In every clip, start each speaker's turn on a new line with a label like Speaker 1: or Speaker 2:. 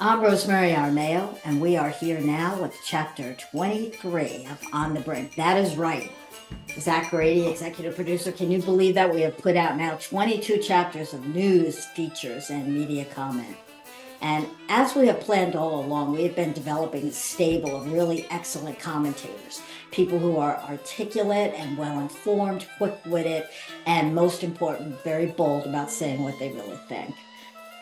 Speaker 1: I'm Rosemary Arneo, and we are here now with chapter 23 of On the Brink. That is right. Zach Grady, executive producer. Can you believe that? We have put out now 22 chapters of news, features, and media comment. And as we have planned all along, we have been developing a stable of really excellent commentators, people who are articulate and well informed, quick witted, and most important, very bold about saying what they really think.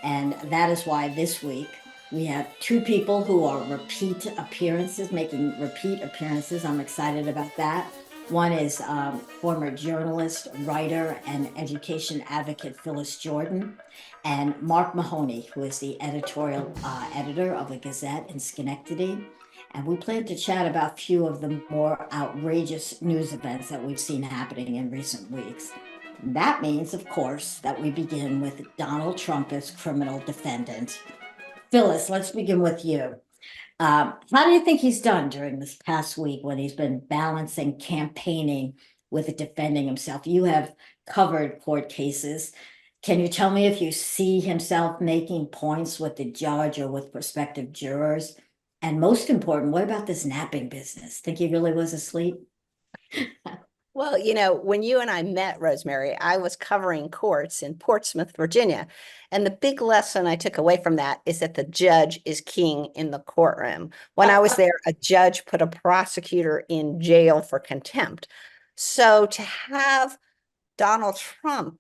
Speaker 1: And that is why this week we have two people who are making repeat appearances. I'm excited about that. One is former journalist, writer, and education advocate Phyllis Jordan, and Mark Mahoney, who is the editorial editor of the Gazette in Schenectady. And we plan to chat about a few of the more outrageous news events that we've seen happening in recent weeks. That means, of course, that we begin with Donald Trump as criminal defendant. Phyllis, let's begin with you. How do you think he's done during this past week when he's been balancing campaigning with defending himself? You have covered court cases. Can you tell me if you see himself making points with the judge or with prospective jurors? And most important, what about this napping business? Think he really was asleep?
Speaker 2: Well, when you and I met, Rosemary, I was covering courts in Portsmouth, Virginia. And the big lesson I took away from that is that the judge is king in the courtroom. When I was there, a judge put a prosecutor in jail for contempt. So to have Donald Trump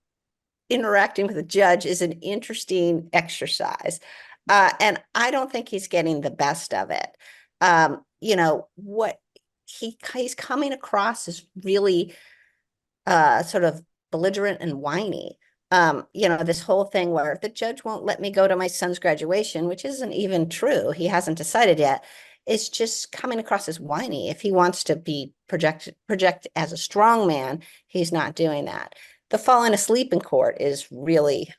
Speaker 2: interacting with a judge is an interesting exercise. And I don't think he's getting the best of it. What he's coming across as really sort of belligerent and whiny. This whole thing where the judge won't let me go to my son's graduation, which isn't even true. He hasn't decided yet. It's just coming across as whiny. If he wants to be project as a strong man, he's not doing that. The falling asleep in court is really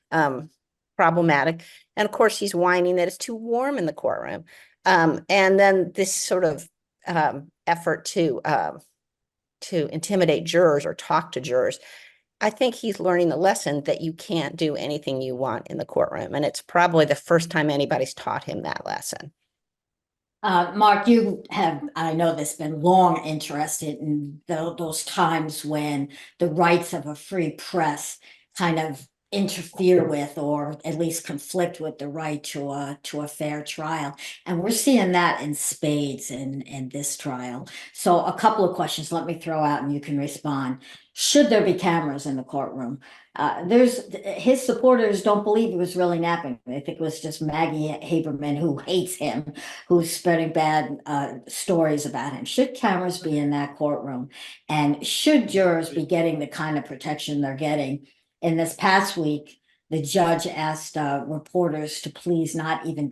Speaker 2: problematic. And of course, he's whining that it's too warm in the courtroom. And then this sort of effort to intimidate jurors or talk to jurors. I think he's learning the lesson that you can't do anything you want in the courtroom. And it's probably the first time anybody's taught him that lesson.
Speaker 1: Mark, you have, I know this, been long interested in those times when the rights of a free press kind of interfere with, or at least conflict with, the right to a fair trial. And we're seeing that in spades in this trial. So a couple of questions let me throw out and you can respond. Should there be cameras in the courtroom? His supporters don't believe he was really napping. They think it was just Maggie Haberman, who hates him, who's spreading bad stories about him. Should cameras be in that courtroom? And should jurors be getting the kind of protection they're getting? In this past week, the judge asked reporters to please not even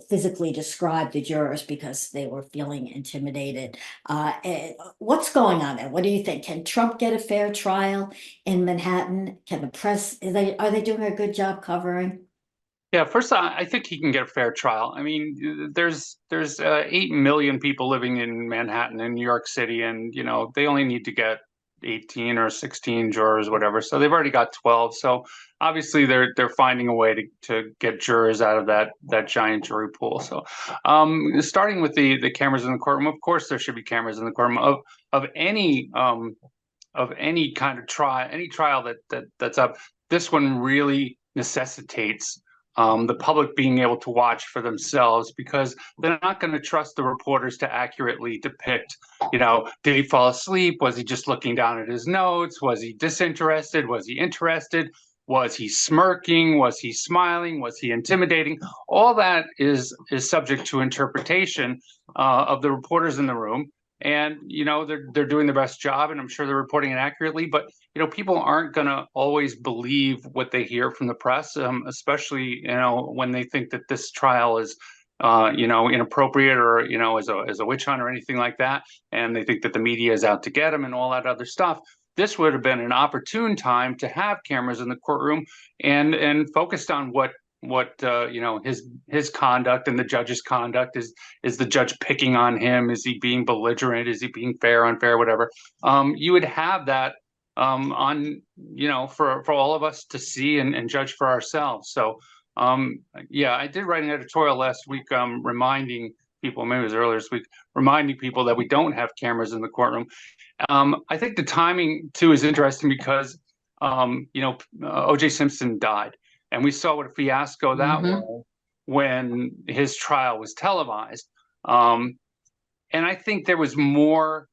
Speaker 1: physically describe the jurors because they were feeling intimidated. What's going on there? What do you think? Can Trump get a fair trial in Manhattan? Can the press, are they doing a good job covering?
Speaker 3: Yeah, first, I think he can get a fair trial. I mean, there's 8 million people living in Manhattan in New York City, and they only need to get 18 or 16 jurors, whatever. So they've already got 12. So obviously they're finding a way to get jurors out of that giant jury pool. So starting with the cameras in the courtroom, of course there should be cameras in the courtroom of any kind of trial, any trial that's up. This one really necessitates the public being able to watch for themselves, because they're not going to trust the reporters to accurately depict, did he fall asleep? Was he just looking down at his notes? Was he disinterested? Was he interested? Was he smirking? Was he smiling? Was he intimidating? All that is subject to interpretation of the reporters in the room. And they're doing the best job, and I'm sure they're reporting it accurately. But people aren't going to always believe what they hear from the press, especially when they think that this trial is inappropriate, or as a witch hunt or anything like that, and they think that the media is out to get them and all that other stuff. This would have been an opportune time to have cameras in the courtroom and focused on what his conduct and the judge's conduct. Is the judge picking on him? Is he being belligerent? Is he being fair, unfair, whatever? You would have that on for all of us to see and judge for ourselves. So Yeah, I did write an editorial last week, reminding people, maybe it was earlier this week, reminding people that we don't have cameras in the courtroom. I think the timing too is interesting because, O.J. Simpson died, and we saw what a fiasco that was when his trial was televised. And I think there was more,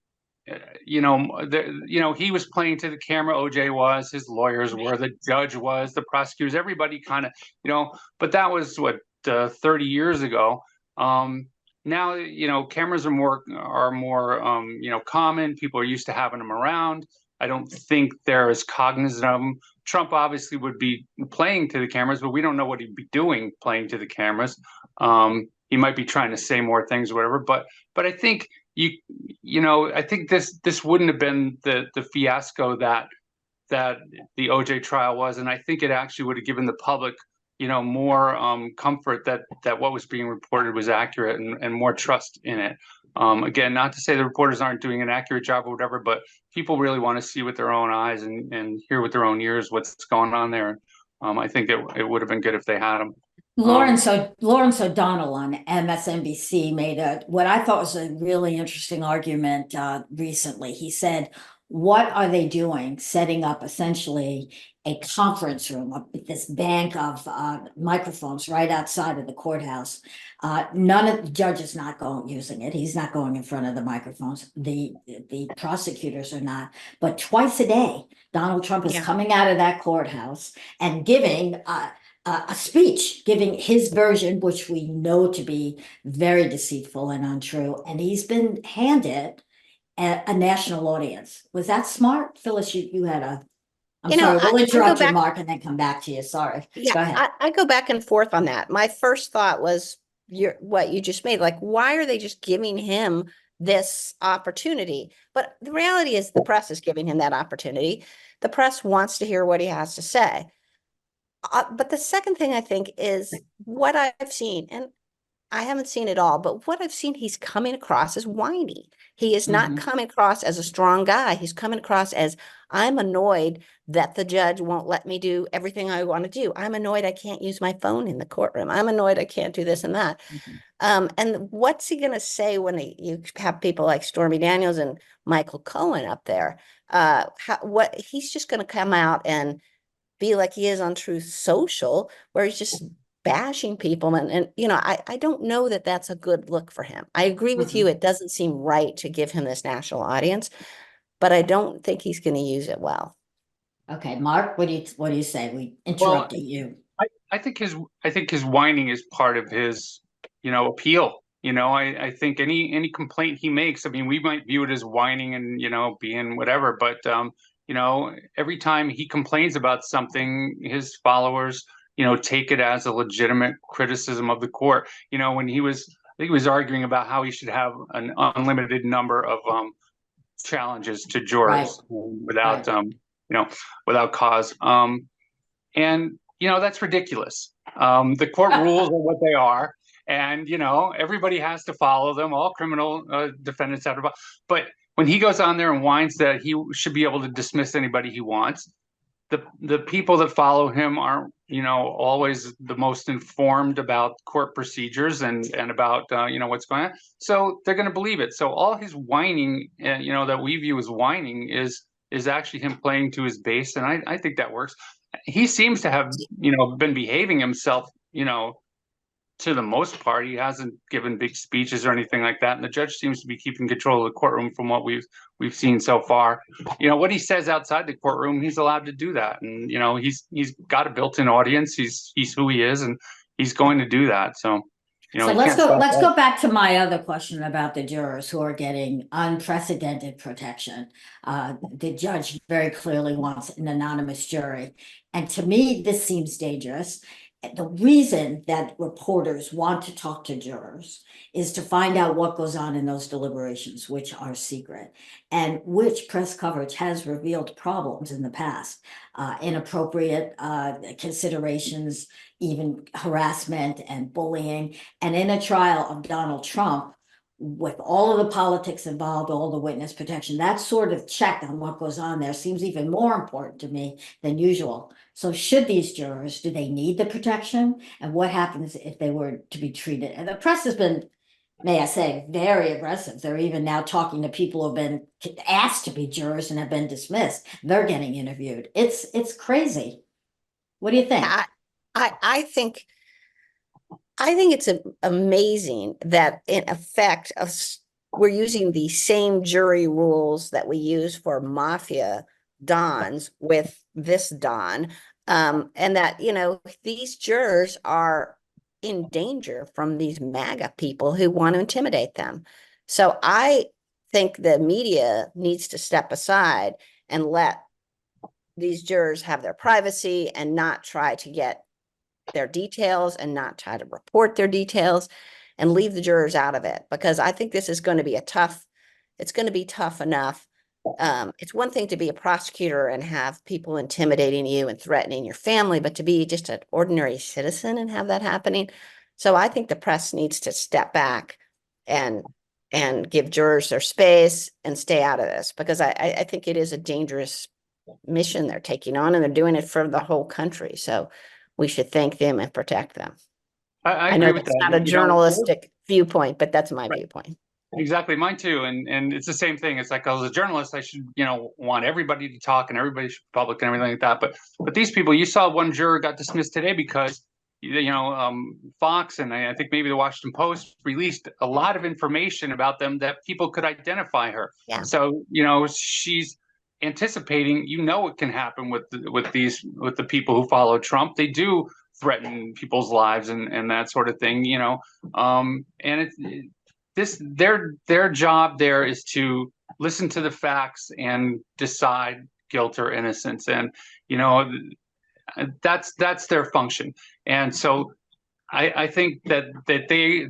Speaker 3: he was playing to the camera. OJ was, his lawyers were, the judge was, the prosecutors, everybody kind of, but that was what, 30 years ago. Now, cameras are more common. People are used to having them around. I don't think they're as cognizant of them. Trump obviously would be playing to the cameras, but we don't know what he'd be doing playing to the cameras. He might be trying to say more things or whatever, but I think I think this wouldn't have been the fiasco that the OJ trial was, and I think it actually would have given the public more comfort that what was being reported was accurate, and more trust in it. Again, not to say the reporters aren't doing an accurate job or whatever, but people really want to see with their own eyes and hear with their own ears what's going on there. I think it would have been good if they had them.
Speaker 1: Lawrence O'Donnell on MSNBC made what I thought was a really interesting argument recently. He said, what are they doing? Setting up essentially a conference room, this bank of microphones right outside of the courthouse. None of the judge is not using it. He's not going in front of the microphones. The prosecutors are not. But twice a day, Donald Trump is coming out of that courthouse and giving a speech, giving his version, which we know to be very deceitful and untrue. And he's been handed a national audience. Was that smart? Phyllis, you had a, sorry, we'll interrupt you, Mark, and then come back to you. Sorry.
Speaker 2: Yeah,
Speaker 1: go ahead.
Speaker 2: I go back and forth on that. My first thought was what you just made. Like, why are they just giving him this opportunity? But the reality is the press is giving him that opportunity. The press wants to hear what he has to say. But the second thing I think is what I've seen, and I haven't seen it all, but what I've seen, he's coming across as whiny. He is not coming across as a strong guy. He's coming across as, I'm annoyed that the judge won't let me do everything I want to do. I'm annoyed I can't use my phone in the courtroom. I'm annoyed I can't do this and that. And what's he going to say when you have people like Stormy Daniels and Michael Cohen up there? What he's just going to come out and be like he is on Truth Social, where he's just bashing people. And I don't know that that's a good look for him. I agree with you. It doesn't seem right to give him this national audience, but I don't think he's going to use it well.
Speaker 1: Okay, Mark, what do you say? We interrupted you.
Speaker 3: I think his whining is part of his, appeal. I think any complaint he makes, I mean, we might view it as whining and, being whatever, but, every time he complains about something, his followers, take it as a legitimate criticism of the court. When I think he was arguing about how he should have an unlimited number of challenges to jurors without, without cause. And, that's ridiculous. The court rules are what they are. And, everybody has to follow them. All criminal defendants have to. But when he goes on there and whines that he should be able to dismiss anybody he wants, the people that follow him aren't, always the most informed about court procedures and about, what's going on. So they're going to believe it. So all his whining, that we view as whining is actually him playing to his base. And I think that works. He seems to have, been behaving himself, to the most part. He hasn't given big speeches or anything like that, and the judge seems to be keeping control of the courtroom from what we've seen so far. What he says outside the courtroom, he's allowed to do that, and he's got a built-in audience. He's who he is, and he's going to do that. So
Speaker 1: let's go back to my other question about the jurors who are getting unprecedented protection. The judge very clearly wants an anonymous jury, and to me this seems dangerous. The reason that reporters want to talk to jurors is to find out what goes on in those deliberations, which are secret, and which press coverage has revealed problems in the past, inappropriate considerations, even harassment and bullying. And in a trial of Donald Trump, with all of the politics involved, all the witness protection, that sort of check on what goes on there seems even more important to me than usual. So should these jurors, do they need the protection? And what happens if they were to be treated? And the press has been, may I say, very aggressive. They're even now talking to people who have been asked to be jurors and have been dismissed. They're getting interviewed. It's crazy. What do you think?
Speaker 2: I think it's amazing that in effect we're using the same jury rules that we use for mafia dons with this don, and that these jurors are in danger from these MAGA people who want to intimidate them. So I think the media needs to step aside and let these jurors have their privacy and not try to get their details and not try to report their details and leave the jurors out of it, because I think this is going to be it's going to be tough enough. It's one thing to be a prosecutor and have people intimidating you and threatening your family, but to be just an ordinary citizen and have that happening. So I think the press needs to step back and give jurors their space and stay out of this, because I think it is a dangerous mission they're taking on, and they're doing it for the whole country. So we should thank them and protect them.
Speaker 3: I
Speaker 2: I know
Speaker 3: agree with
Speaker 2: that's
Speaker 3: that.
Speaker 2: not a journalistic viewpoint, but that's my viewpoint.
Speaker 3: Exactly, mine too. And it's the same thing. It's like, as a journalist, I should, want everybody to talk and everybody should be public and everything like that. But these people, you saw one juror got dismissed today because, Fox and I think maybe the Washington Post released a lot of information about them that people could identify her.
Speaker 2: Yeah.
Speaker 3: So, she's anticipating, what can happen with the people who follow Trump. They do threaten people's lives and that sort of thing, and their job there is to listen to the facts and decide guilt or innocence, and that's their function. And so I think that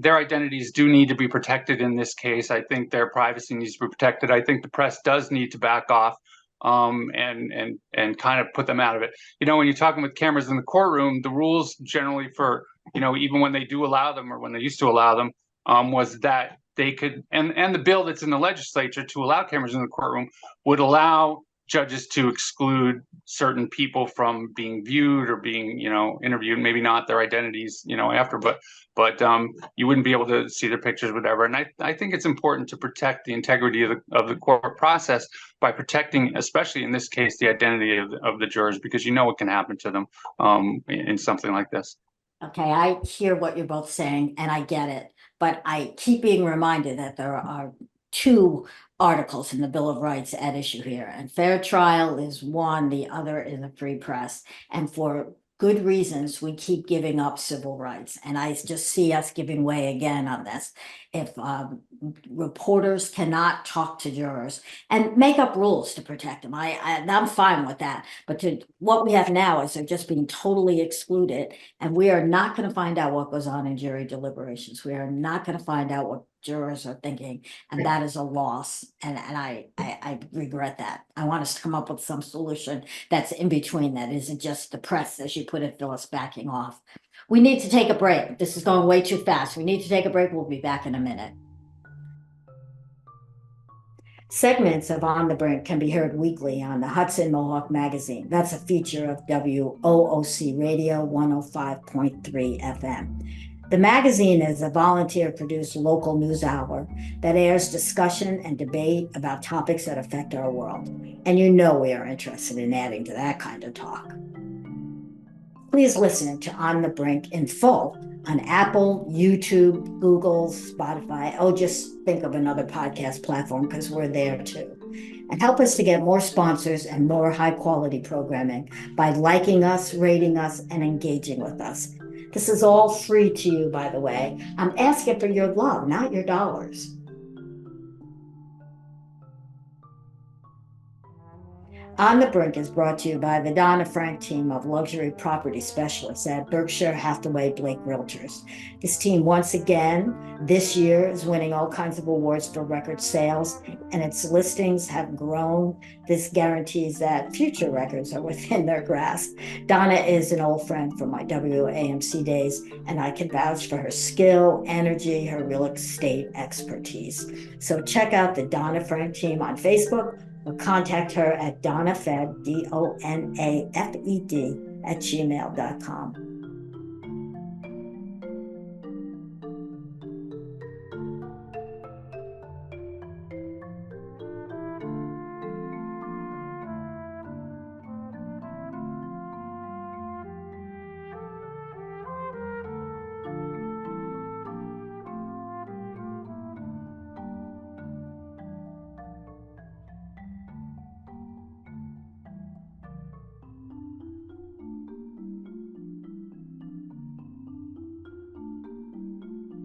Speaker 3: their identities do need to be protected in this case. I think their privacy needs to be protected. I think the press does need to back off and kind of put them out of it. When you're talking with cameras in the courtroom, the rules generally for even when they do allow them, or when they used to allow them, was that they could, and the bill that's in the legislature to allow cameras in the courtroom would allow judges to exclude certain people from being viewed or being interviewed, maybe not their identities after, but you wouldn't be able to see their pictures, whatever. And I think it's important to protect the integrity of the court process by protecting, especially in this case, the identity of the jurors, because what can happen to them in something like this.
Speaker 1: Okay, I hear what you're both saying and I get it, but I keep being reminded that there are two articles in the Bill of Rights at issue here, and fair trial is one, the other is a free press. And for good reasons, we keep giving up civil rights. And I just see us giving way again on this. If reporters cannot talk to jurors and make up rules to protect them, I'm fine with that. But what we have now is they're just being totally excluded, and we are not going to find out what goes on in jury deliberations. We are not going to find out what jurors are thinking, and that is a loss. And I regret that. I want us to come up with some solution that's in between, that isn't just the press, as you put it, Phyllis, backing off. We need to take a break. This is going way too fast. We need to take a break. We'll be back in a minute. Segments of On the Brink can be heard weekly on the Hudson Mohawk Magazine. That's a feature of WOOC Radio 105.3 FM. The magazine is a volunteer-produced local news hour that airs discussion and debate about topics that affect our world. And we are interested in adding to that kind of talk. Please listen to On the Brink in full on Apple, YouTube, Google, Spotify. Oh, just think of another podcast platform, because we're there too. And help us to get more sponsors and more high-quality programming by liking us, rating us, and engaging with us. This is all free to you, by the way. I'm asking for your love, not your dollars. On the Brink is brought to you by the Donna Frank team of luxury property specialists at Berkshire Hathaway Blake Realtors. This team, once again, this year is winning all kinds of awards for record sales, and its listings have grown. This guarantees that future records are within their grasp. Donna is an old friend from my WAMC days, and I can vouch for her skill, energy, her real estate expertise. So check out the Donna Frank team on Facebook, or contact her at donnafed, DONAFED, at gmail.com.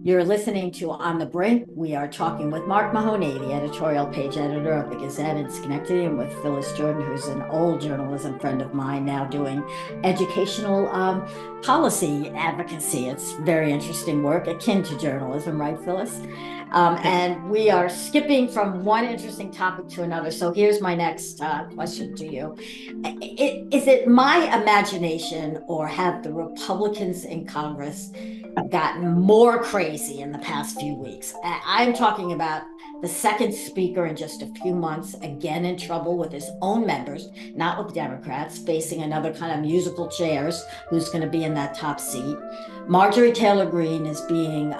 Speaker 1: You're listening to On the Brink. We are talking with Mark Mahoney, the editorial page editor of the Gazette in Schenectady, and with Phyllis Jordan, who's an old journalism friend of mine, now doing educational policy advocacy. It's very interesting work, akin to journalism, right, Phyllis? And we are skipping from one interesting topic to another. So here's my next question to you. Is it my imagination, or have the Republicans in Congress gotten more crazy in the past few weeks? I'm talking about the second speaker in just a few months, again in trouble with his own members, not with Democrats, facing another kind of musical chairs, who's going to be in that top seat. Margery Taylor Greene is being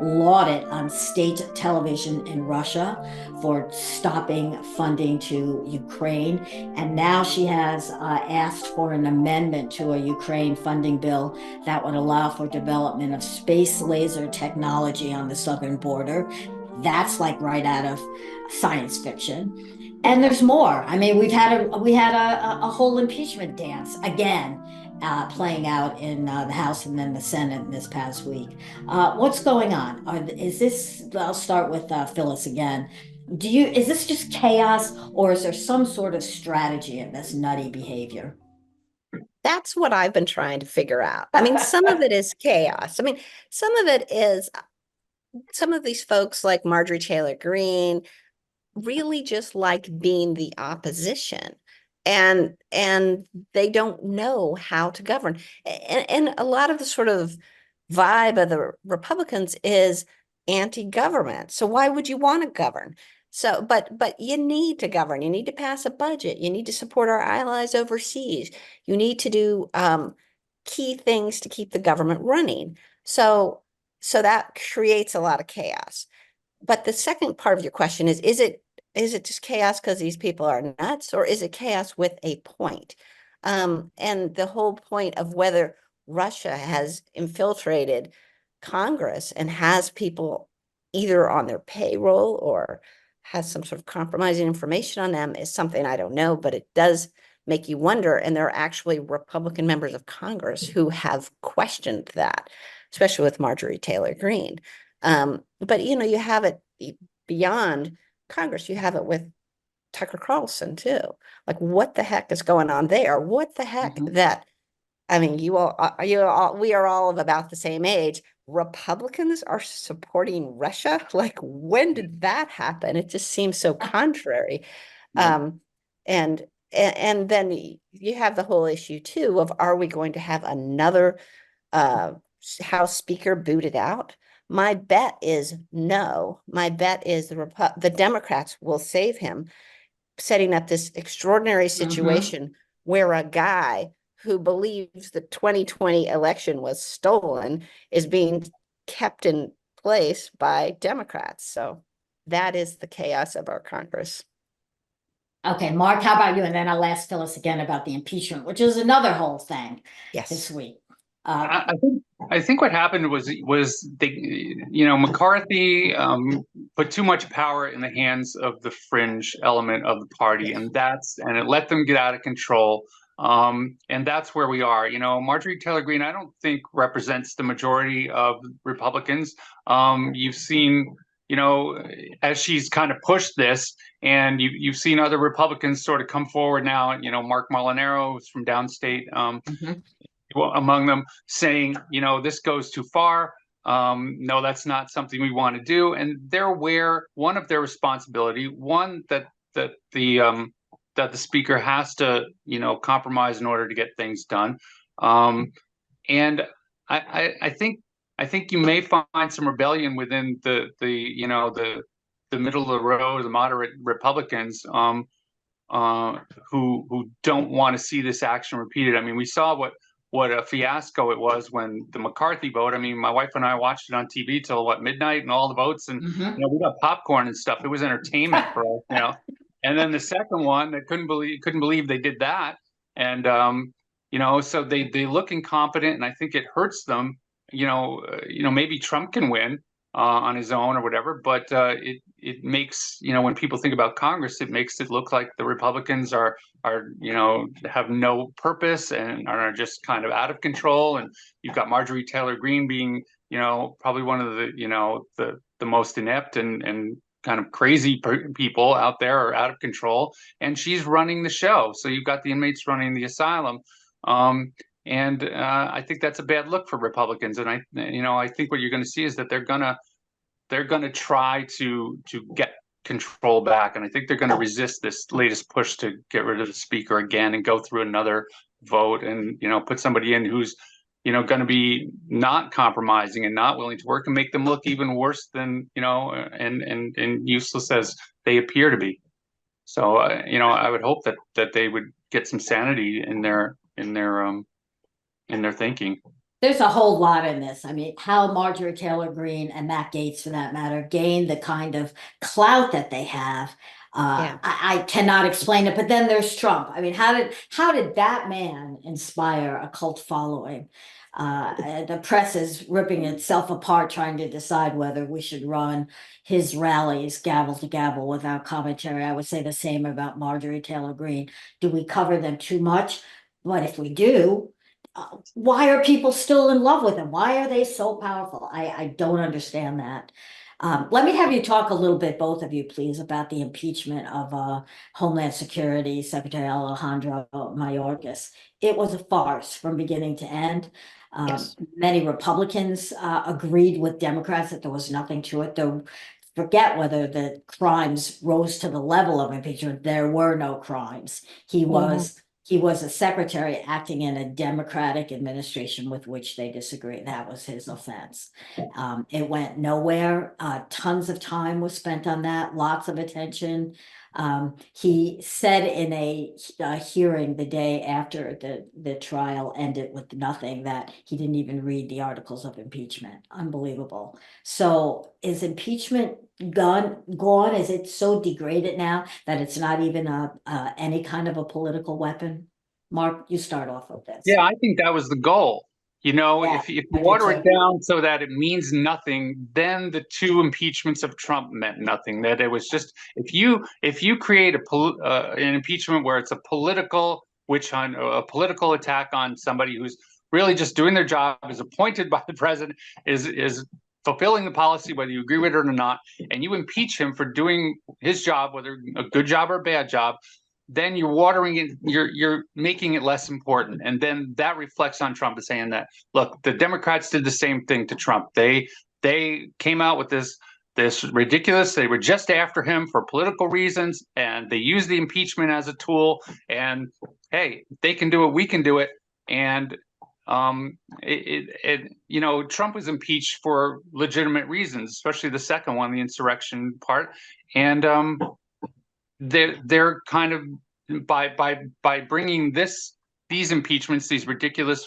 Speaker 1: lauded on state television in Russia for stopping funding to Ukraine. And now she has asked for an amendment to a Ukraine funding bill that would allow for development of space laser technology on the southern border. That's like right out of science fiction. And there's more. I mean, we had a whole impeachment dance again, playing out in the House and then the Senate this past week. What's going on? Is this? I'll start with Phyllis again. Is this just chaos, or is there some sort of strategy in this nutty behavior?
Speaker 2: That's what I've been trying to figure out. I mean, some of it is chaos. I mean, some of it is some of these folks like Margery Taylor Greene really just like being the opposition, and they don't know how to govern. And a lot of the sort of vibe of the Republicans is anti-government. So why would you want to govern? So, but you need to govern. You need to pass a budget. You need to support our allies overseas. You need to do key things to keep the government running. So that creates a lot of chaos. But the second part of your question is it just chaos because these people are nuts, or is it chaos with a point? And the whole point of whether Russia has infiltrated Congress and has people either on their payroll or has some sort of compromising information on them is something I don't know, but it does make you wonder. And there are actually Republican members of Congress who have questioned that, especially with Margery Taylor Greene. But you have it beyond Congress. You have it with Tucker Carlson too. Like, what the heck is going on there? What the heck that, I mean, we are all of about the same age. Republicans are supporting Russia. Like, when did that happen? It just seems so contrary. And then you have the whole issue too of, are we going to have another House Speaker booted out? My bet is no. My bet is the Democrats will save him, setting up this extraordinary situation where a guy who believes the 2020 election was stolen is being kept in place by Democrats. So that is the chaos of our Congress.
Speaker 1: Okay, Mark, how about you? And then I'll ask Phyllis again about the impeachment, which is another whole thing this week.
Speaker 3: I think what happened was McCarthy put too much power in the hands of the fringe element of the party, and it let them get out of control. And that's where we are. Margery Taylor Greene, I don't think represents the majority of Republicans. You've seen you know, as she's kind of pushed this, and you've seen other Republicans sort of come forward now, you know, Mark Molinaro from downstate, among them, saying, you know, this goes too far. No, that's not something we want to do. And they're aware, one, of their responsibility, one, that the speaker has to, you know, compromise in order to get things done. And I think you may find some rebellion within the you know, the middle of the road, the moderate Republicans, who don't want to see this action repeated. I mean, we saw what a fiasco it was when the McCarthy vote. I mean, my wife and I watched it on TV till what, midnight, and all the votes, and you know, we got popcorn and stuff. It was entertainment for us, you know. And then the second one, they couldn't believe they did that, and you know, so they look incompetent, and I think it hurts them. You know, maybe Trump can win on his own or whatever, but it makes, you know, when people think about Congress, it makes it look like the Republicans are you know, have no purpose and are just kind of out of control. And you've got Margery Taylor Greene being, you know, probably one of the, you know, the most inept and kind of crazy people out there, are out of control, and she's running the show. So you've got the inmates running the asylum. And I think that's a bad look for Republicans. And I think what you're going to see is that they're gonna try to get control back, and I think they're going to resist this latest push to get rid of the speaker again and go through another vote, and, you know, put somebody in who's, you know, going to be not compromising and not willing to work, and make them look even worse than, you know, and useless as they appear to be. So you know, I would hope that they would get some sanity in their thinking.
Speaker 1: There's a whole lot in this. I mean, how Marjorie Taylor Greene and Matt Gaetz, for that matter, gain the kind of clout that they have. I cannot explain it. But then there's Trump. I mean, how did that man inspire a cult following? The press is ripping itself apart trying to decide whether we should run his rallies gavel to gavel without commentary. I would say the same about Marjorie Taylor Greene. Do we cover them too much? But if we do, why are people still in love with him? Why are they so powerful? I don't understand that. Let me have you talk a little bit, both of you, please, about the impeachment of Homeland Security Secretary Alejandro Mayorkas. It was a farce from beginning to end.
Speaker 2: Yes.
Speaker 1: Many Republicans agreed with Democrats that there was nothing to it, though. Forget whether the crimes rose to the level of impeachment. There were no crimes. He was a secretary acting in a Democratic administration with which they disagree. That was his offense. It went nowhere. Tons of time was spent on that, lots of attention. He said in a hearing the day after the trial ended with nothing that he didn't even read the articles of impeachment. Unbelievable. So is impeachment gone? Is it so degraded now that it's not even any kind of a political weapon? Mark, you start off with this.
Speaker 3: Yeah, I think that was the goal. You know,
Speaker 1: Yeah,
Speaker 3: if you
Speaker 1: I did
Speaker 3: water it
Speaker 1: too.
Speaker 3: down so that it means nothing, then the two impeachments of Trump meant nothing. That it was just, if you create an impeachment where it's a political witch hunt, a political attack on somebody who's really just doing their job, is appointed by the president, is fulfilling the policy, whether you agree with it or not, and you impeach him for doing his job, whether a good job or a bad job, then you're watering it, you're making it less important. And then that reflects on Trump, as saying that, look, the Democrats did the same thing to Trump. They came out with this ridiculous, they were just after him for political reasons, and they used the impeachment as a tool. And hey, they can do it, we can do it. And you know, Trump was impeached for legitimate reasons, especially the second one, the insurrection part. And they're kind of, by bringing these impeachments, these ridiculous,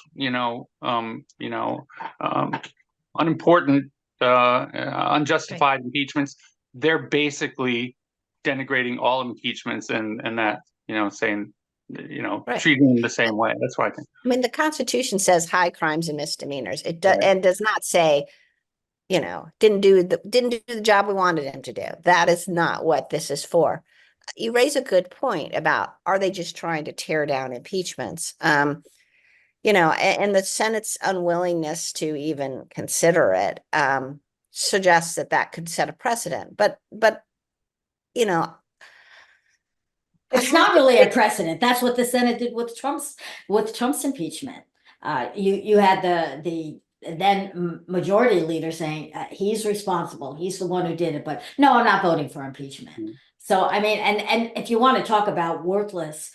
Speaker 3: unimportant, unjustified impeachments, they're basically denigrating all impeachments, and that, you know, saying, you know,
Speaker 2: Right.
Speaker 3: treating them the same way. That's what I think.
Speaker 2: I mean, the Constitution says high crimes and misdemeanors. It does,
Speaker 3: Right.
Speaker 2: and does not say, you know, didn't do the job we wanted him to do. That is not what this is for. You raise a good point about, are they just trying to tear down impeachments? You know, and the Senate's unwillingness to even consider it suggests that that could set a precedent. But you know, I
Speaker 1: It's
Speaker 2: have
Speaker 1: not
Speaker 2: to
Speaker 1: really a
Speaker 2: say,
Speaker 1: precedent. That's what the Senate did with Trump's impeachment. You had the then majority leader saying he's responsible. He's the one who did it. But no, I'm not voting for impeachment. So I mean, and if you want to talk about worthless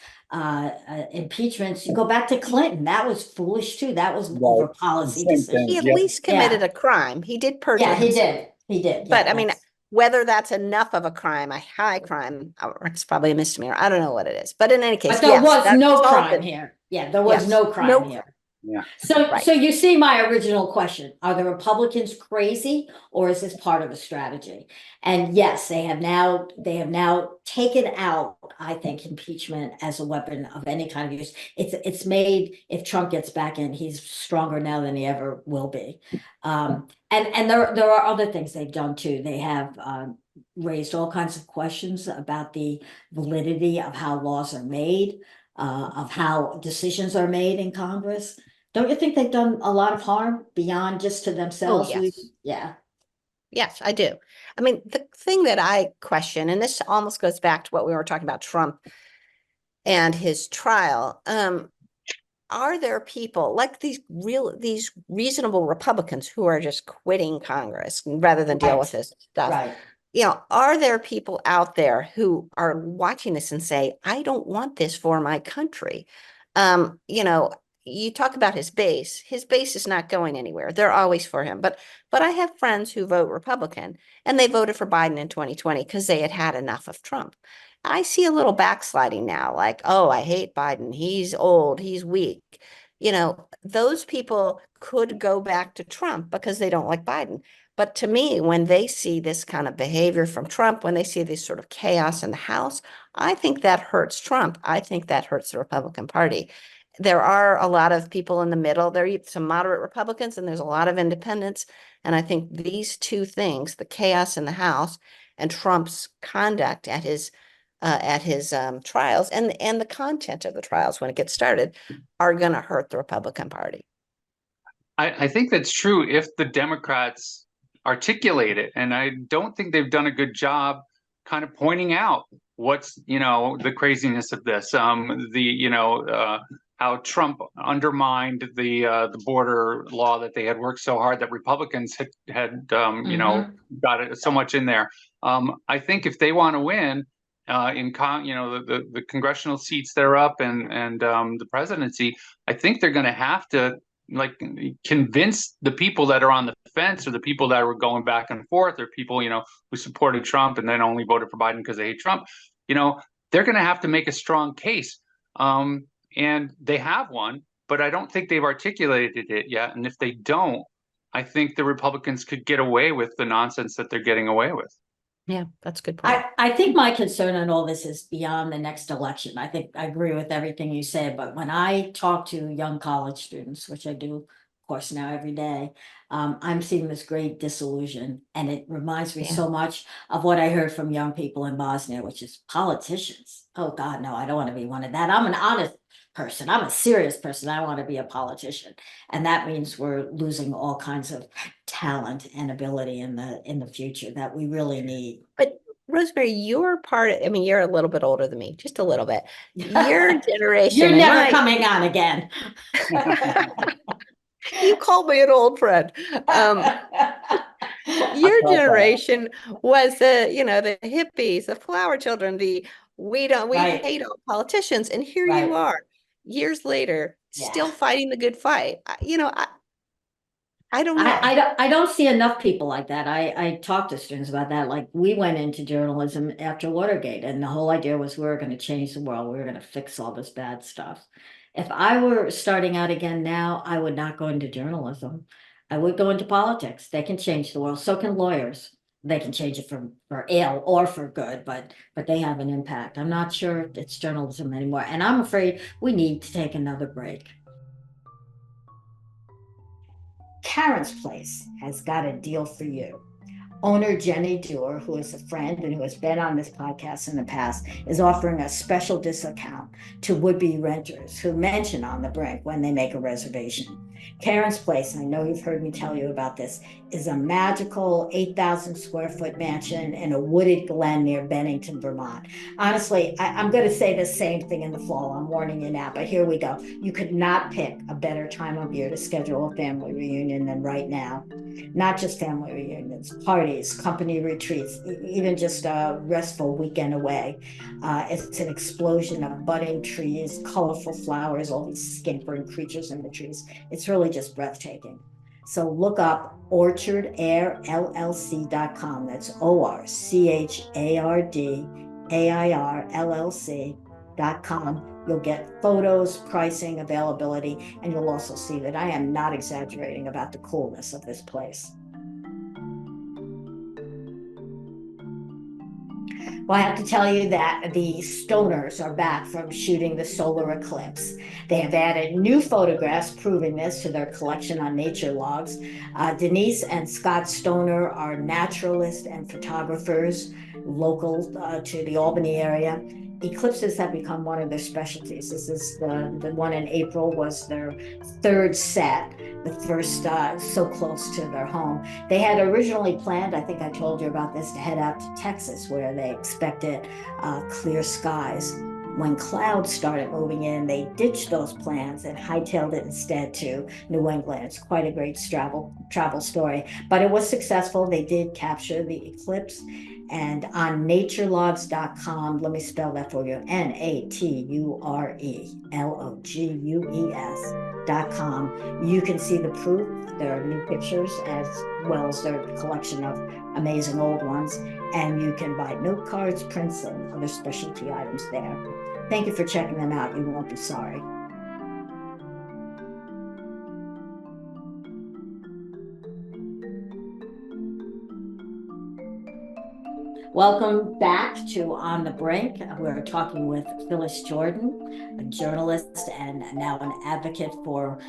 Speaker 1: impeachments, you go back to Clinton. That was foolish too. That was over
Speaker 4: Right.
Speaker 1: policy
Speaker 4: Same thing.
Speaker 2: he
Speaker 1: decisions.
Speaker 2: at
Speaker 4: Yeah.
Speaker 2: least committed a crime. He did perjure
Speaker 1: Yeah, he
Speaker 2: himself.
Speaker 1: did. He did.
Speaker 2: But
Speaker 1: Yeah,
Speaker 2: I mean, whether that's enough of a crime, a high crime, or it's probably a misdemeanor. I don't know what it is. But in any case,
Speaker 1: but there
Speaker 2: yes,
Speaker 1: was
Speaker 2: that
Speaker 1: no crime
Speaker 2: resulted.
Speaker 1: here. Yeah, there was
Speaker 2: Yes,
Speaker 1: no crime here.
Speaker 4: Yeah.
Speaker 1: So,
Speaker 2: Right.
Speaker 1: so you see my original question, are the Republicans crazy or is this part of a strategy? And yes, they have now taken out, I think, impeachment as a weapon of any kind of use. It's made, if Trump gets back in, he's stronger now than he ever will be. And there are other things they've done too. They have raised all kinds of questions about the validity of how laws are made, of how decisions are made in Congress. Don't you think they've done a lot of harm beyond just to themselves?
Speaker 2: yes.
Speaker 1: Yeah.
Speaker 2: Yes, I do. I mean, the thing that I question, and this almost goes back to what we were talking about Trump and his trial. Are there people like these reasonable Republicans who are just quitting Congress rather than deal with this stuff?
Speaker 1: Right.
Speaker 2: Are there people out there who are watching this and say, I don't want this for my country? You talk about his base. His base is not going anywhere. They're always for him. But I have friends who vote Republican, and they voted for Biden in 2020 because they had had enough of Trump. I see a little backsliding now, like, oh, I hate Biden. He's old, he's weak. Those people could go back to Trump because they don't like Biden. But to me, when they see this kind of behavior from Trump, when they see this sort of chaos in the House, I think that hurts Trump. I think that hurts the Republican Party. There are a lot of people in the middle. There are some moderate Republicans and there's a lot of independents. And I think these two things, the chaos in the House and Trump's conduct at his trials and the content of the trials when it gets started, are going to hurt the Republican Party.
Speaker 3: I think that's true if the Democrats articulate it. And I don't think they've done a good job kind of pointing out what's, the craziness of this. How Trump undermined the border law that they had worked so hard that Republicans had got it so much in there. I think if they want to win the congressional seats that are up and the presidency, I think they're going to have to convince the people that are on the fence or the people that were going back and forth or people, who supported Trump and then only voted for Biden because they hate Trump, they're going to have to make a strong case. And they have one, but I don't think they've articulated it yet. And if they don't, I think the Republicans could get away with the nonsense that they're getting away with.
Speaker 2: Yeah, that's a good point.
Speaker 1: I think my concern on all this is beyond the next election. I think I agree with everything you said, but when I talk to young college students, which I do, of course, now every day, I'm seeing this great disillusion. And it reminds me so much of what I heard from young people in Bosnia, which is politicians. Oh God, no, I don't want to be one of that. I'm an honest person. I'm a serious person. I want to be a politician. And that means we're losing all kinds of talent and ability in the future that we really need.
Speaker 2: But Rosemary, you're you're a little bit older than me, just a little bit. Your generation.
Speaker 1: You're never coming on again.
Speaker 2: You called me an old friend. Your generation was the hippies, the flower children, we hate all politicians. And here you are, years later, still fighting the good fight. I don't know.
Speaker 1: I don't see enough people like that. I talk to students about that. Like we went into journalism after Watergate, and the whole idea was we were going to change the world. We were going to fix all this bad stuff. If I were starting out again now, I would not go into journalism. I would go into politics. They can change the world. So can lawyers. They can change it for ill or for good, but they have an impact. I'm not sure it's journalism anymore. And I'm afraid we need to take another break. Karen's Place has got a deal for you. Owner Jenny Dewar, who is a friend and who has been on this podcast in the past, is offering a special discount to would-be renters who mention On the Brink when they make a reservation. Karen's Place, I know you've heard me tell you about this, is a magical 8,000 square foot mansion in a wooded glen near Bennington, Vermont. Honestly, I'm going to say the same thing in the fall. I'm warning you now, but here we go. You could not pick a better time of year to schedule a family reunion than right now. Not just family reunions, parties, company retreats, even just a restful weekend away. It's an explosion of budding trees, colorful flowers, all these scampering creatures in the trees. It's really just breathtaking. So look up orchardairllc.com. That's orchardairllc.com. You'll get photos, pricing, availability, and you'll also see that I am not exaggerating about the coolness of this place. Well, I have to tell you that the Stoners are back from shooting the solar eclipse. They have added new photographs proving this to their collection on nature logs. Denise and Scott Stoner are naturalists and photographers local to the Albany area. Eclipses have become one of their specialties. This is the one in April was their third set, the first so close to their home. They had originally planned, I think I told you about this, to head out to Texas where they expected clear skies. When clouds started moving in, they ditched those plans and hightailed it instead to New England. It's quite a great travel story, but it was successful. They did capture the eclipse. And on naturelogs.com, let me spell that for you, naturelogues.com, you can see the proof. There are new pictures as well as their collection of amazing old ones. And you can buy note cards, prints, and other specialty items there. Thank you for checking them out. You won't be sorry. Welcome back to On the Brink. We're talking with Phyllis Jordan, a journalist and now an advocate for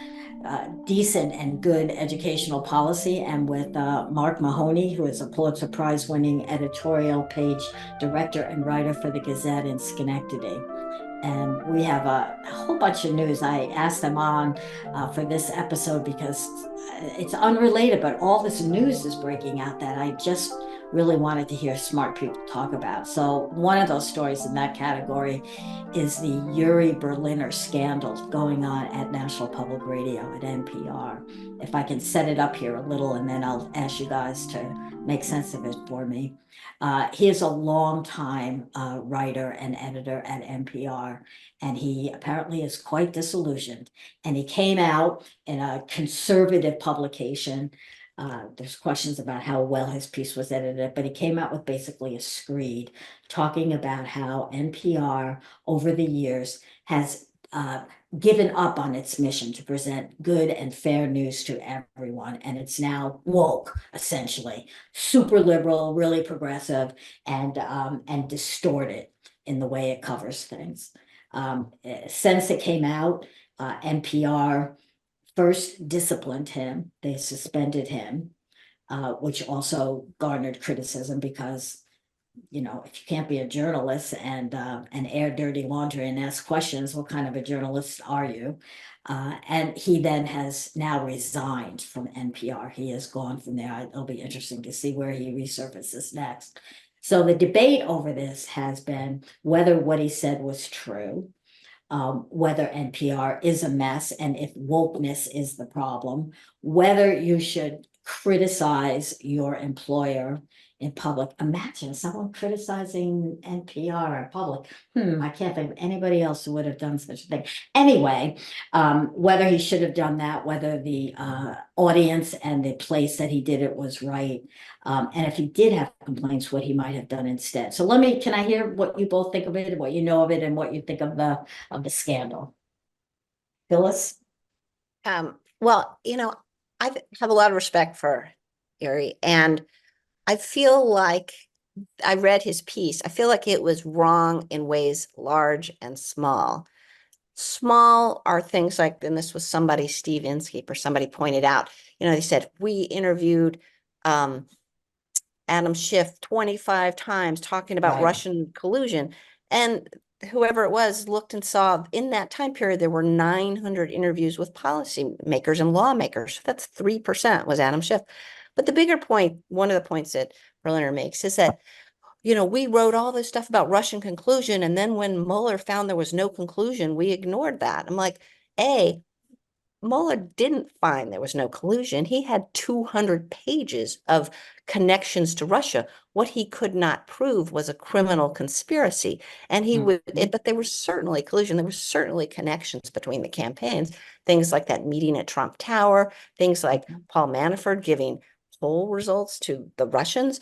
Speaker 1: decent and good educational policy, and with Mark Mahoney, who is a Pulitzer Prize-winning editorial page director and writer for the Gazette in Schenectady. And we have a whole bunch of news. I asked them on for this episode because it's unrelated, but all this news is breaking out that I just really wanted to hear smart people talk about. So one of those stories in that category is the Yuri Berliner scandal going on at National Public Radio at NPR. If I can set it up here a little, and then I'll ask you guys to make sense of it for me. He is a longtime writer and editor at NPR, and he apparently is quite disillusioned. And he came out in a conservative publication. There's questions about how well his piece was edited, but he came out with basically a screed talking about how NPR over the years has given up on its mission to present good and fair news to everyone. And it's now woke, essentially, super liberal, really progressive, and distorted in the way it covers things. Since it came out, NPR first disciplined him. They suspended him, which also garnered criticism because, you know, if you can't be a journalist and air dirty laundry and ask questions, what kind of a journalist are you? And he then has now resigned from NPR. He has gone from there. It'll be interesting to see where he resurfaces next. So the debate over this has been whether what he said was true, whether NPR is a mess, and if wokeness is the problem, whether you should criticize your employer in public. Imagine someone criticizing NPR in public. I can't think of anybody else who would have done such a thing. Anyway, whether he should have done that, whether the audience and the place that he did it was right, and if he did have complaints, what he might have done instead. So can I hear what you both think of it, what you know of it, and what you think of the scandal? Phyllis?
Speaker 2: Well, you know, I have a lot of respect for Yuri, and I feel like I read his piece. I feel like it was wrong in ways large and small. Small are things like, and this was somebody, Steve Inskeep or somebody pointed out, you know, they said, we interviewed Adam Schiff 25 times talking about
Speaker 1: Right.
Speaker 2: Russian collusion. And whoever it was looked and saw in that time period, there were 900 interviews with policymakers and lawmakers. That's 3% was Adam Schiff. But the bigger point, one of the points that Berliner makes is that, we wrote all this stuff about Russian conclusion. And then when Mueller found there was no conclusion, we ignored that. I'm like, Mueller didn't find there was no collusion. He had 200 pages of connections to Russia. What he could not prove was a criminal conspiracy. And but there was certainly collusion. There were certainly connections between the campaigns, things like that meeting at Trump Tower, things like Paul Manafort giving poll results to the Russians,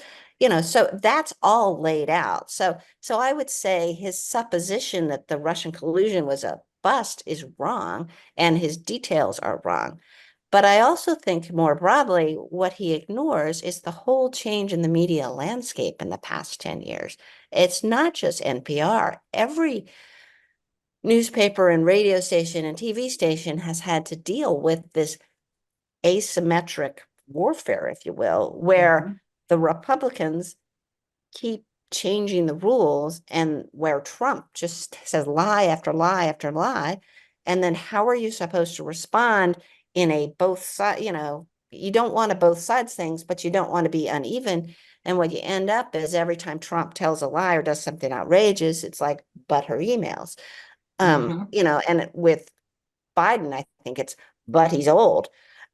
Speaker 2: so that's all laid out. So I would say his supposition that the Russian collusion was a bust is wrong, and his details are wrong. But I also think more broadly, what he ignores is the whole change in the media landscape in the past 10 years. It's not just NPR. Every newspaper and radio station and TV station has had to deal with this asymmetric warfare, if you will, where the Republicans keep changing the rules and where Trump just says lie after lie after lie. And then how are you supposed to respond in a both side, you don't want to both sides things, but you don't want to be uneven. And what you end up is every time Trump tells a lie or does something outrageous, it's like, but her emails. And with Biden, I think it's, but he's old.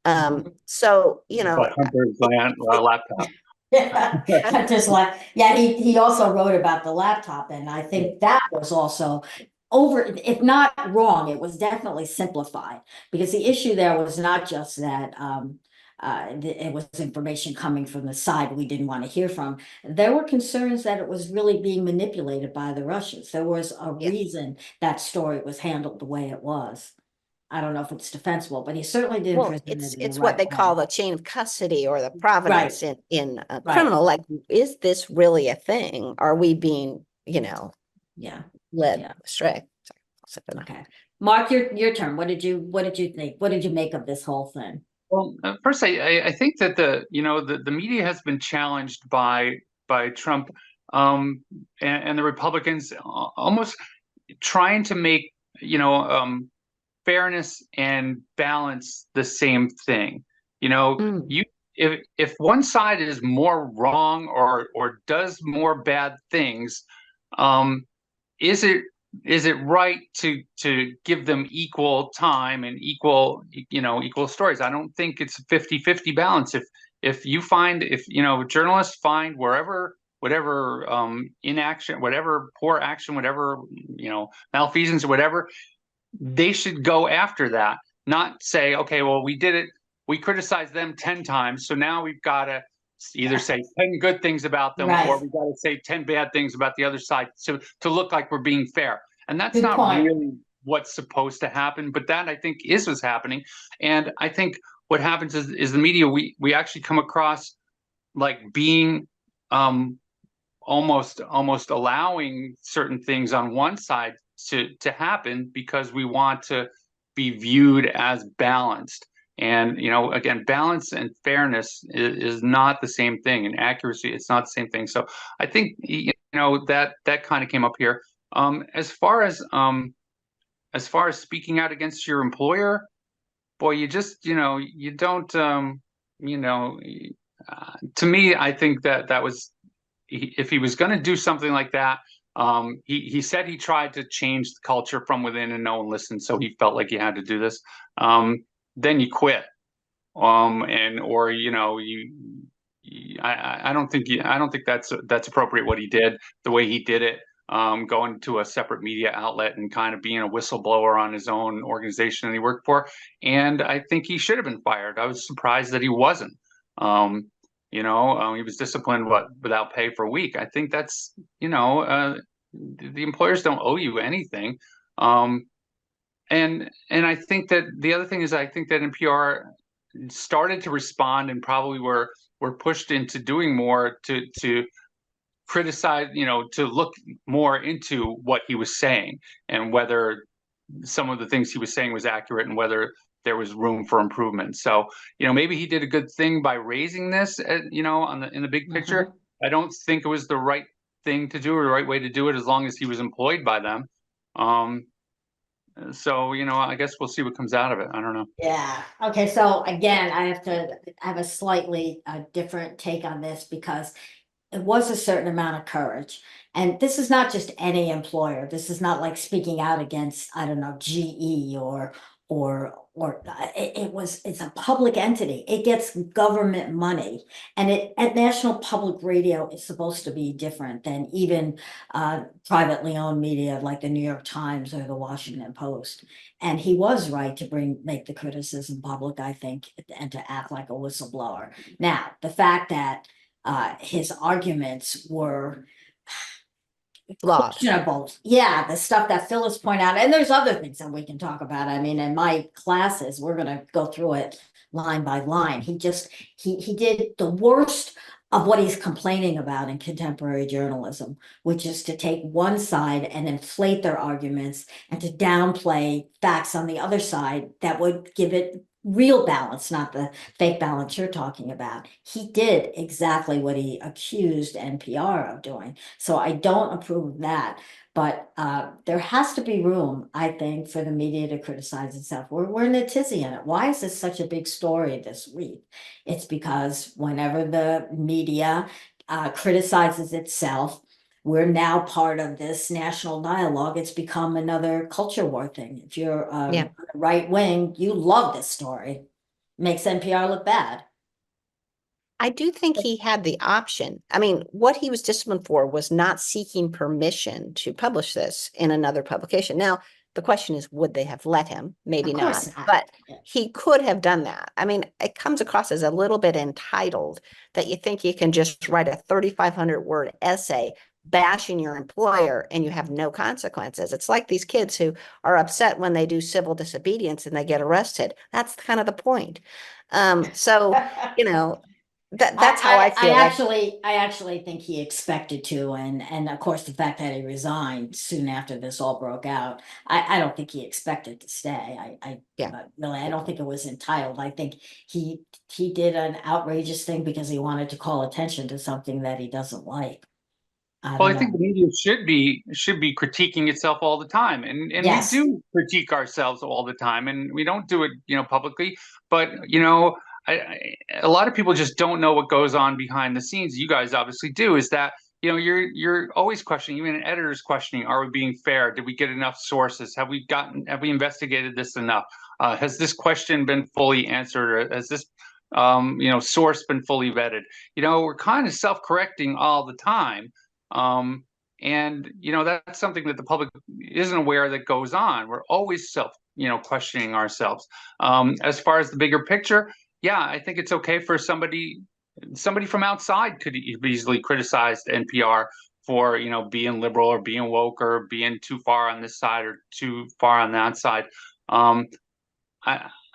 Speaker 2: So,
Speaker 3: But Hunter's laptop.
Speaker 1: Yeah, just like, yeah, he also wrote about the laptop, and I think that was also over, if not wrong, it was definitely simplified, because the issue there was not just that it was information coming from the side we didn't want to hear from. There were concerns that it was really being manipulated by the Russians. There was a reason that story was handled the way it was. I don't know if it's defensible, but he certainly didn't
Speaker 2: well,
Speaker 1: present it in
Speaker 2: it's
Speaker 1: the
Speaker 2: what
Speaker 1: right
Speaker 2: they call
Speaker 1: way.
Speaker 2: the chain of custody or the provenance in a
Speaker 1: Right.
Speaker 2: criminal. Like, is this really a thing? Are we being,
Speaker 1: Yeah.
Speaker 2: led
Speaker 1: Yeah.
Speaker 2: astray?
Speaker 1: Okay. Mark, your turn. What did you think? What did you make of this whole thing?
Speaker 3: Well, first, I think that the media has been challenged by Trump, and the Republicans almost trying to make fairness and balance the same thing. You if one side is more wrong or does more bad things, is it right to give them equal time and equal stories? I don't think it's a 50-50 balance. If journalists find whatever inaction, whatever poor action, whatever malfeasance or whatever, they should go after that, not say, okay, well, we did it, we criticized them 10 times, so now we've got to either say 10 good things about them, or we got to say 10 bad things about the other side to look like we're being fair. And that's not really what's supposed to happen, but that, I think, is what's happening. And I think what happens is the media, we actually come across like being almost allowing certain things on one side to happen because we want to be viewed as balanced. And again, balance and fairness is not the same thing, and accuracy, it's not the same thing. So I think that kind of came up here. As far as speaking out against your employer, boy, you just you don't to me, I think that was, if he was going to do something like that, he said he tried to change the culture from within and no one listened, so he felt like he had to do this. Then you quit, and or I don't think that's appropriate what he did, the way he did it, going to a separate media outlet and kind of being a whistleblower on his own organization that he worked for. And I think he should have been fired. I was surprised that he wasn't. He was disciplined without pay for a week. I think that's the employers don't owe you anything. And I think that the other thing is, I think that NPR started to respond and probably were pushed into doing more to criticize, to look more into what he was saying and whether some of the things he was saying was accurate and whether there was room for improvement. So, maybe he did a good thing by raising this, in the big picture.
Speaker 1: Mhm.
Speaker 3: I don't think it was the right thing to do or the right way to do it, as long as he was employed by them. So, I guess we'll see what comes out of it. I don't know.
Speaker 1: Yeah. Okay. So again, I have a slightly different take on this because it was a certain amount of courage. And this is not just any employer. This is not like speaking out against, I don't know, GE it's a public entity. It gets government money. And at National Public Radio is supposed to be different than even privately owned media like the New York Times or the Washington Post. And he was right to make the criticism public, I think, and to act like a whistleblower. Now, the fact that his arguments were
Speaker 2: Flawed.
Speaker 1: questionable. Yeah, the stuff that Phyllis pointed out, and there's other things that we can talk about. I mean, in my classes, we're going to go through it line by line. He did the worst of what he's complaining about in contemporary journalism, which is to take one side and inflate their arguments and to downplay facts on the other side that would give it real balance, not the fake balance you're talking about. He did exactly what he accused NPR of doing. So I don't approve of that. But there has to be room, I think, for the media to criticize itself. We're in a tizzy in it. Why is this such a big story this week? It's because whenever the media criticizes itself, we're now part of this national dialogue. It's become another culture war thing. If you're
Speaker 2: Yeah.
Speaker 1: right wing, you love this story. Makes NPR look bad.
Speaker 2: I do think he had the option. I mean, what he was disciplined for was not seeking permission to publish this in another publication. Now, the question is, would they have let him? Maybe
Speaker 1: Of
Speaker 2: not,
Speaker 1: course not.
Speaker 2: but
Speaker 1: Yeah.
Speaker 2: he could have done that. I mean, it comes across as a little bit entitled that you think you can just write a 3,500 word essay bashing your employer and you have no consequences. It's like these kids who are upset when they do civil disobedience and they get arrested. That's kind of the point. So, you know, that's how I feel.
Speaker 1: I actually think he expected to, and of course the fact that he resigned soon after this all broke out, I don't think he expected to stay.
Speaker 2: Yeah.
Speaker 1: Really, I don't think it was entitled. I think he did an outrageous thing because he wanted to call attention to something that he doesn't like.
Speaker 3: Well, I think the media should be critiquing itself all the time, and we
Speaker 1: Yes.
Speaker 3: do critique ourselves all the time, and we don't do it, publicly. But a lot of people just don't know what goes on behind the scenes. You guys obviously do. Is that you're always questioning, even an editor's questioning: Are we being fair? Did we get enough sources? Have we investigated this enough? Has this question been fully answered? Or has this source been fully vetted? We're kind of self-correcting all the time. And that's something that the public isn't aware that goes on. We're always questioning ourselves. As far as the bigger picture, yeah, I think it's okay for somebody from outside could easily criticize NPR for being liberal or being woke or being too far on this side or too far on that side. I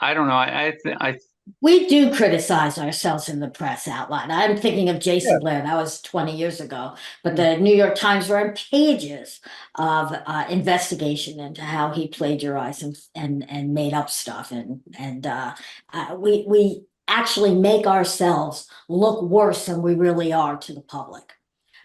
Speaker 3: don't know.
Speaker 1: We do criticize ourselves in the press out loud. I'm thinking of Jason Blair. That was 20 years ago. But the New York Times ran pages of investigation into how he plagiarized and made up stuff. And we actually make ourselves look worse than we really are to the public.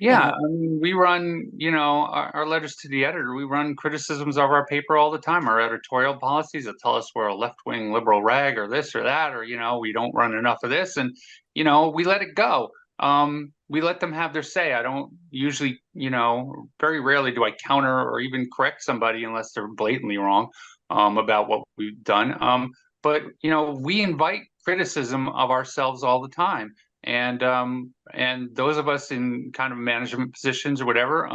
Speaker 3: Yeah, I mean, we run, our letters to the editor, we run criticisms of our paper all the time, our editorial policies that tell us we're a left-wing liberal rag or this or that, or, we don't run enough of this. And, we let it go. We let them have their say. I don't usually, very rarely do I counter or even correct somebody unless they're blatantly wrong about what we've done. But, we invite criticism of ourselves all the time. And those of us in kind of management positions or whatever,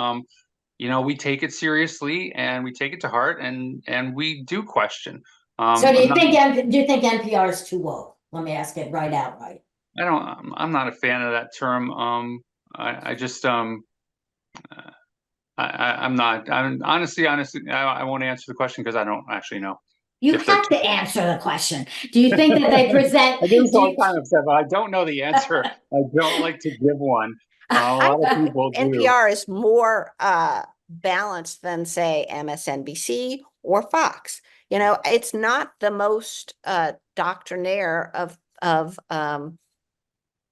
Speaker 3: we take it seriously and we take it to heart and we do question.
Speaker 1: So do you think NPR is too woke? Let me ask it right outright.
Speaker 3: I'm not a fan of that term. I just I'm not. Honestly, I won't answer the question because I don't actually know.
Speaker 1: You have to answer the question. Do you think that they present?
Speaker 3: I do all kind of stuff, but I don't know the answer. I don't like to give one. A lot of people do.
Speaker 2: NPR is more balanced than, say, MSNBC or Fox. You know, it's not the most doctrinaire of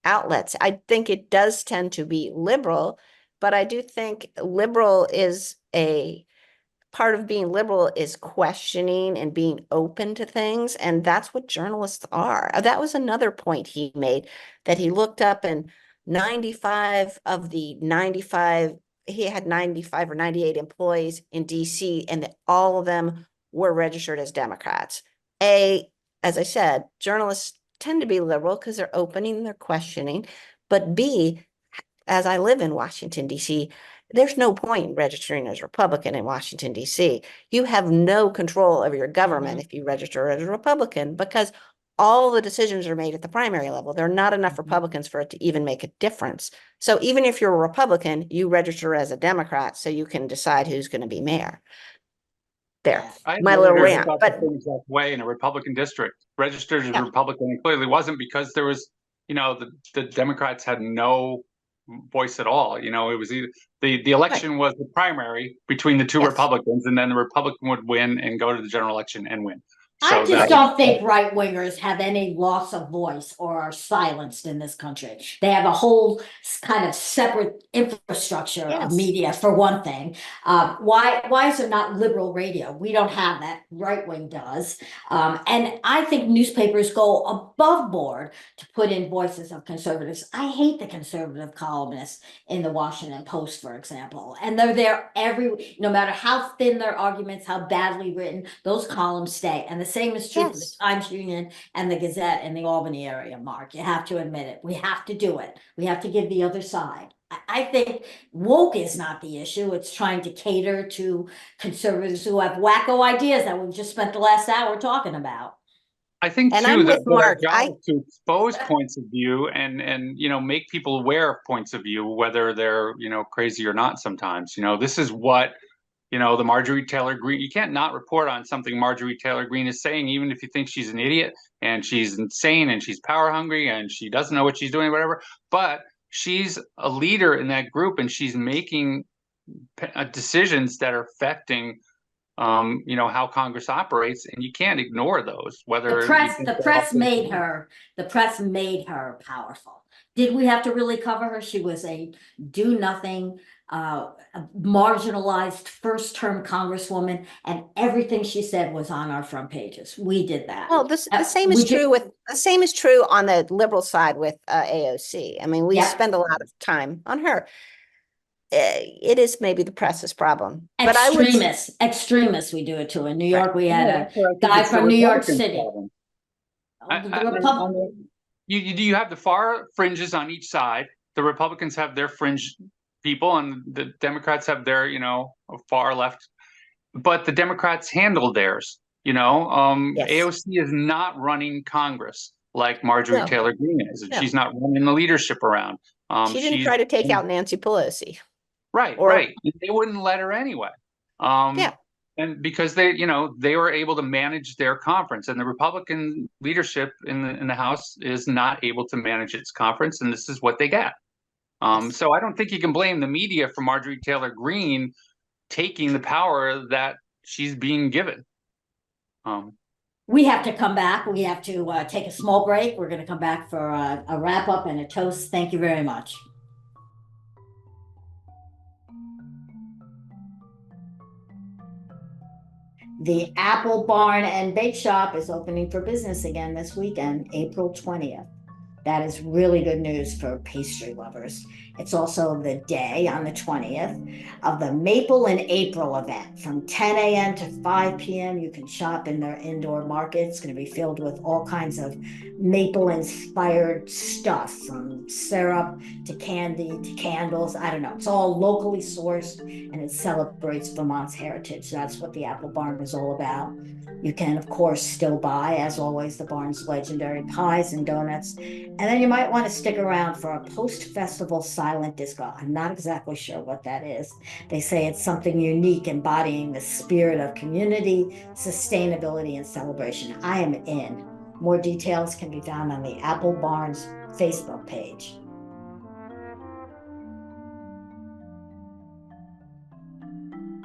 Speaker 2: outlets. I think it does tend to be liberal, but I do think liberal is a part of being liberal is questioning and being open to things. And that's what journalists are. That was another point he made, that he looked up and 95 of the 95, he had 95 or 98 employees in DC, and that all of them were registered as Democrats. As I said, journalists tend to be liberal because they're opening, they're questioning. But B, as I live in Washington, D.C., there's no point in registering as Republican in Washington, D.C. You have no control over your government if you register as a Republican, because all the decisions are made at the primary level. There are not enough Republicans for it to even make a difference. So even if you're a Republican, you register as a Democrat so you can decide who's going to be mayor. There,
Speaker 3: I had
Speaker 2: my little
Speaker 3: voters
Speaker 2: rant.
Speaker 3: about
Speaker 2: But
Speaker 3: the things that way in a Republican district, registered as
Speaker 2: yeah,
Speaker 3: Republican, and clearly wasn't, because there was, the Democrats had no voice at all. It was either the election was the primary between the two
Speaker 2: yes.
Speaker 3: Republicans, and then the Republican would win and go to the general election and win.
Speaker 1: I
Speaker 3: So
Speaker 1: just
Speaker 3: that
Speaker 1: don't think right wingers have any loss of voice or are silenced in this country. They have a whole kind of separate infrastructure of
Speaker 2: Yes.
Speaker 1: media, for one thing. Why is there not liberal radio? We don't have that. Right wing does. And I think newspapers go above board to put in voices of conservatives. I hate the conservative columnists in the Washington Post, for example. And they're there no matter how thin their arguments, how badly written, those columns stay. And the same is true for the
Speaker 2: Yes.
Speaker 1: Times Union and the Gazette in the Albany area, Mark. You have to admit it. We have to do it. We have to give the other side. I think woke is not the issue. It's trying to cater to conservatives who have wacko ideas that we've just spent the last hour talking about.
Speaker 3: I think
Speaker 2: And
Speaker 3: too
Speaker 2: I'm
Speaker 3: that
Speaker 2: with
Speaker 3: our
Speaker 2: Mark.
Speaker 3: job is to expose points of view and make people aware of points of view, whether they're crazy or not. Sometimes this is what the Margery Taylor Greene, you can't not report on something Margery Taylor Greene is saying, even if you think she's an idiot and she's insane and she's power hungry and she doesn't know what she's doing, whatever. But she's a leader in that group, and she's making decisions that are affecting how Congress operates, and you can't ignore those. Whether
Speaker 1: the press made her powerful. Did we have to really cover her? She was a do nothing, marginalized first term congresswoman, and everything she said was on our front pages. We did that.
Speaker 2: Well, the same is true on the liberal side with AOC. I mean, we spend a lot of time on her. It is maybe the press's problem. But
Speaker 1: Extremists, we do it to. In New York, we had a guy from New York City.
Speaker 3: You have the far fringes on each side. The Republicans have their fringe people, and the Democrats have their, far left. But the Democrats handled theirs.
Speaker 2: Yes.
Speaker 3: AOC is not running Congress like Margery Taylor Greene is. No. She's not running the leadership around.
Speaker 2: She didn't try to take out Nancy Pelosi.
Speaker 3: Right. They wouldn't let her anyway. And because they were able to manage their conference, and the Republican leadership in the House is not able to manage its conference, and this is what they get. So I don't think you can blame the media for Margery Taylor Greene taking the power that she's being given.
Speaker 1: We have to come back. We have to take a small break. We're going to come back for a wrap up and a toast. Thank you very much. The Apple Barn and Bake Shop is opening for business again this weekend, April 20th. That is really good news for pastry lovers. It's also the day on the 20th of the Maple in April event. From 10 a.m. to 5 p.m. you can shop in their indoor market. It's going to be filled with all kinds of maple-inspired stuff, from syrup to candy to candles. I don't know. It's all locally sourced, and it celebrates Vermont's heritage. That's what the Apple Barn is all about. You can, of course, still buy, as always, the barn's legendary pies and donuts. And then you might want to stick around for a post-festival silent disco. I'm not exactly sure what that is. They say it's something unique, embodying the spirit of community, sustainability, and celebration. I am in. More details can be found on the Apple Barn's Facebook page.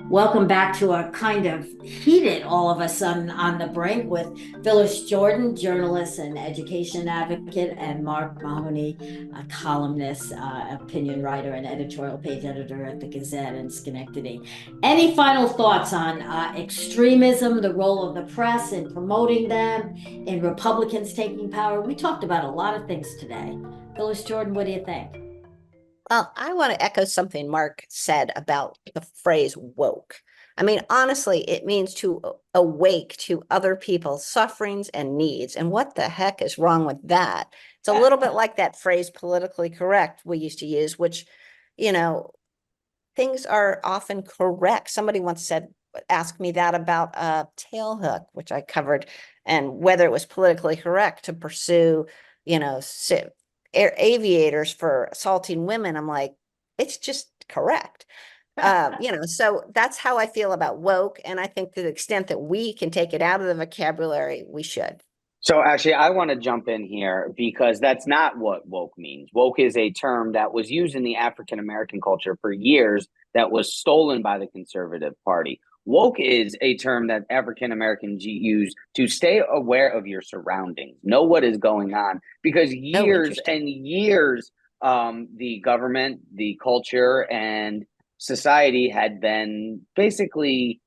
Speaker 1: Welcome back to a kind of heated all of a sudden on the brink with Phyllis Jordan, journalist and education advocate, and Mark Mahoney, a columnist, opinion writer, and editorial page editor at the Gazette in Schenectady. Any final thoughts on extremism, the role of the press in promoting them, in Republicans taking power? We talked about a lot of things today. Phyllis Jordan, what do you think?
Speaker 2: Well, I want to echo something Mark said about the phrase woke. I mean, honestly, it means to awake to other people's sufferings and needs. And what the heck is wrong with that? It's a little bit like that phrase politically correct we used to use, which, you know, things are often correct. Somebody once said, asked me that about a tail hook, which I covered, and whether it was politically correct to pursue, you know, aviators for assaulting women. I'm like, it's just correct. So that's how I feel about woke. And I think to the extent that we can take it out of the vocabulary, we should.
Speaker 4: So actually, I want to jump in here because that's not what woke means. Woke is a term that was used in the African American culture for years that was stolen by the conservative party. Woke is a term that African Americans use to stay aware of your surroundings, know what is going on, because years and years, the government, the culture, and society had been basically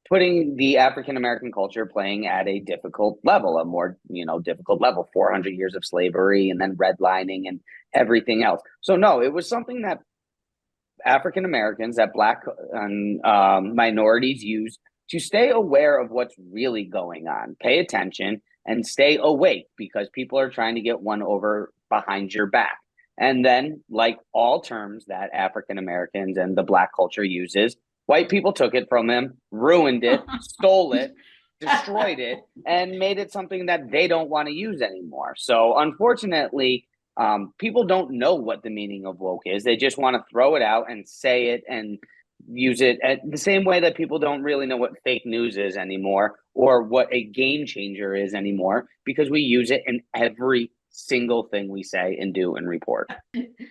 Speaker 4: putting the African American culture playing at a difficult level, a more difficult level, 400 years of slavery and then redlining and everything else. So no, it was something that African Americans, that Black minorities use to stay aware of what's really going on, pay attention and stay awake because people are trying to get one over behind your back. And then, like all terms that African Americans and the Black culture uses, white people took it from them, ruined it, stole it, destroyed it, and made it something that they don't want to use anymore. So unfortunately, people don't know what the meaning of woke is. They just want to throw it out and say it and use it at the same way that people don't really know what fake news is anymore or what a game changer is anymore, because we use it in every single thing we say and do and report.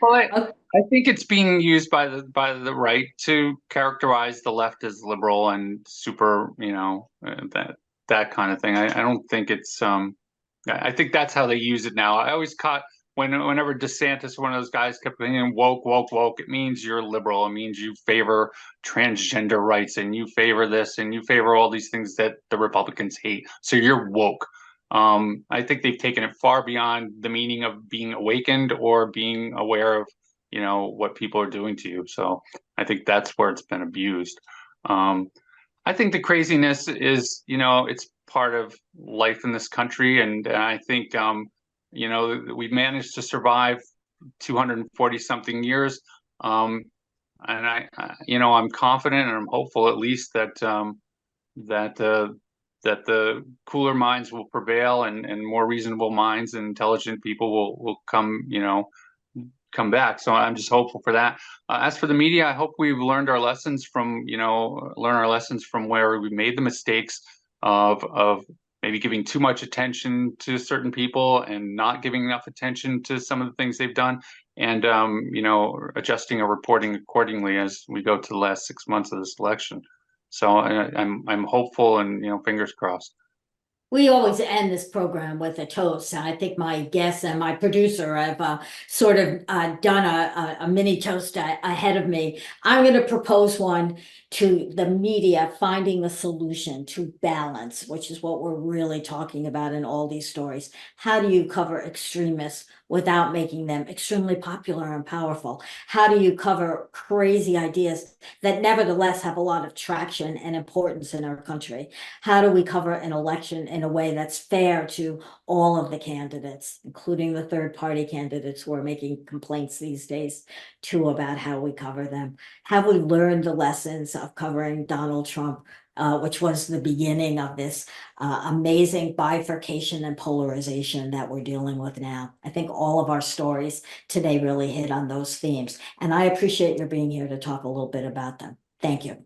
Speaker 3: Well, I think it's being used by the right to characterize the left as liberal and super, that kind of thing. I don't think it's I think that's how they use it now. I always caught whenever DeSantis, one of those guys, kept saying woke, woke, woke, it means you're liberal. It means you favor transgender rights and you favor this and you favor all these things that the Republicans hate. So you're woke. I think they've taken it far beyond the meaning of being awakened or being aware of, what people are doing to you. So I think that's where it's been abused. I think the craziness is, it's part of life in this country. And I think, we've managed to survive 240 something years. And I'm confident and I'm hopeful at least that the cooler minds will prevail and more reasonable minds and intelligent people will come back. So I'm just hopeful for that. As for the media, I hope we've learned our lessons from where we made the mistakes of maybe giving too much attention to certain people and not giving enough attention to some of the things they've done, and adjusting our reporting accordingly as we go to the last 6 months of this election. So I'm hopeful and fingers crossed.
Speaker 1: We always end this program with a toast, and I think my guest and my producer have sort of done a mini toast ahead of me. I'm going to propose one to the media finding the solution to balance, which is what we're really talking about in all these stories. How do you cover extremists without making them extremely popular and powerful? How do you cover crazy ideas that nevertheless have a lot of traction and importance in our country? How do we cover an election in a way that's fair to all of the candidates, including the third-party candidates who are making complaints these days too about how we cover them? Have we learned the lessons of covering Donald Trump, which was the beginning of this amazing bifurcation and polarization that we're dealing with now? I think all of our stories today really hit on those themes, and I appreciate your being here to talk a little bit about them. Thank you.